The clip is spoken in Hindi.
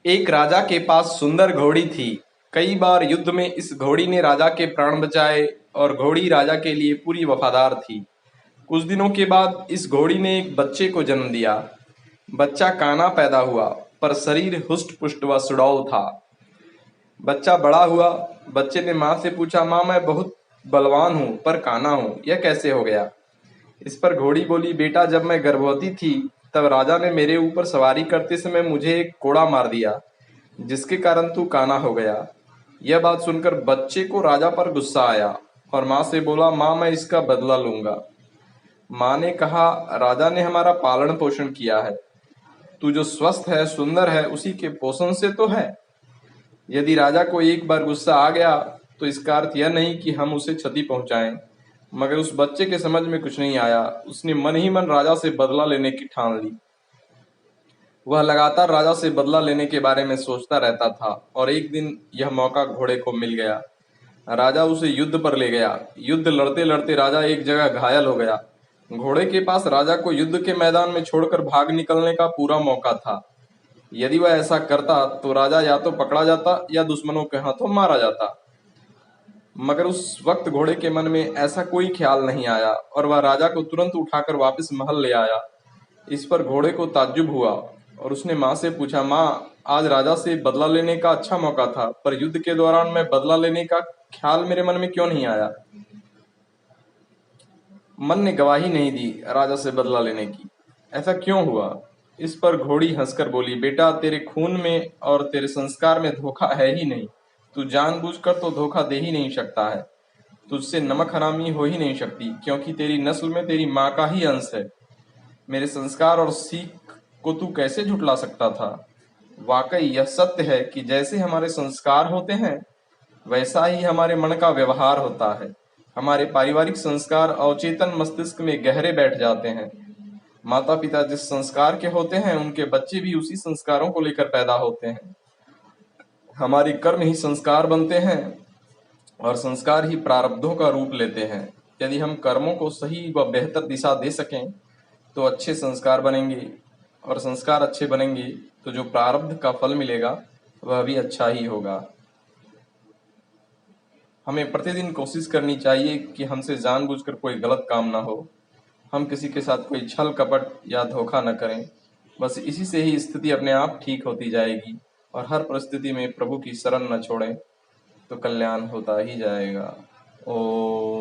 एक राजा के पास सुंदर घोड़ी थी। कई बार युद्ध में इस घोड़ी ने राजा के प्राण बचाए और घोड़ी राजा के लिए पूरी वफादार थी। कुछ दिनों के बाद इस घोड़ी ने एक बच्चे को जन्म दिया। बच्चा काना पैदा हुआ, पर शरीर हुष्ट पुष्ट व सुडौल था। बच्चा बड़ा हुआ। बच्चे ने माँ से पूछा, माँ मैं बहुत बलवान हूँ पर काना हूँ, यह कैसे हो गया? इस पर घोड़ी बोली, बेटा जब मैं गर्भवती थी तब राजा ने मेरे ऊपर सवारी करते समय मुझे एक कोड़ा मार दिया, जिसके कारण तू काना हो गया। यह बात सुनकर बच्चे को राजा पर गुस्सा आया और माँ से बोला, माँ मैं इसका बदला लूंगा। माँ ने कहा, राजा ने हमारा पालन पोषण किया है, तू जो स्वस्थ है सुंदर है उसी के पोषण से तो है। यदि राजा को एक बार गुस्सा आ गया तो इसका अर्थ यह नहीं कि हम उसे क्षति पहुंचाएं। मगर उस बच्चे के समझ में कुछ नहीं आया। उसने मन ही मन राजा से बदला लेने की ठान ली। वह लगातार राजा से बदला लेने के बारे में सोचता रहता था और एक दिन यह मौका घोड़े को मिल गया। राजा उसे युद्ध पर ले गया। युद्ध लड़ते लड़ते राजा एक जगह घायल हो गया। घोड़े के पास राजा को युद्ध के मैदान में छोड़कर भाग निकलने का पूरा मौका था। यदि वह ऐसा करता तो राजा या तो पकड़ा जाता या दुश्मनों के हाथों मारा जाता। मगर उस वक्त घोड़े के मन में ऐसा कोई ख्याल नहीं आया और वह राजा को तुरंत उठाकर वापस महल ले आया। इस पर घोड़े को ताज्जुब हुआ और उसने माँ से पूछा, माँ आज राजा से बदला लेने का अच्छा मौका था, पर युद्ध के दौरान मैं बदला लेने का ख्याल मेरे मन में क्यों नहीं आया? मन ने गवाही नहीं दी राजा से बदला लेने की। ऐसा क्यों हुआ? इस पर घोड़ी हंसकर बोली, बेटा तेरे खून में और तेरे संस्कार में धोखा है ही नहीं। तू जानबूझकर तो धोखा दे ही नहीं सकता है। तुझसे नमक हरामी हो ही नहीं सकती, क्योंकि तेरी नस्ल में तेरी माँ का ही अंश है। मेरे संस्कार और सीख को तू कैसे झुठला सकता था? वाकई यह सत्य है कि जैसे हमारे संस्कार होते हैं वैसा ही हमारे मन का व्यवहार होता है। हमारे पारिवारिक संस्कार अवचेतन मस्तिष्क में गहरे बैठ जाते हैं। माता पिता जिस संस्कार के होते हैं उनके बच्चे भी उसी संस्कारों को लेकर पैदा होते हैं। हमारे कर्म ही संस्कार बनते हैं और संस्कार ही प्रारब्धों का रूप लेते हैं। यदि हम कर्मों को सही व बेहतर दिशा दे सकें तो अच्छे संस्कार बनेंगे, और संस्कार अच्छे बनेंगे तो जो प्रारब्ध का फल मिलेगा वह भी अच्छा ही होगा। हमें प्रतिदिन कोशिश करनी चाहिए कि हमसे जानबूझकर कोई गलत काम ना हो। हम किसी के साथ कोई छल कपट या धोखा न करें। बस इसी से ही स्थिति अपने आप ठीक होती जाएगी और हर परिस्थिति में प्रभु की शरण न छोड़ें तो कल्याण होता ही जाएगा। ओम।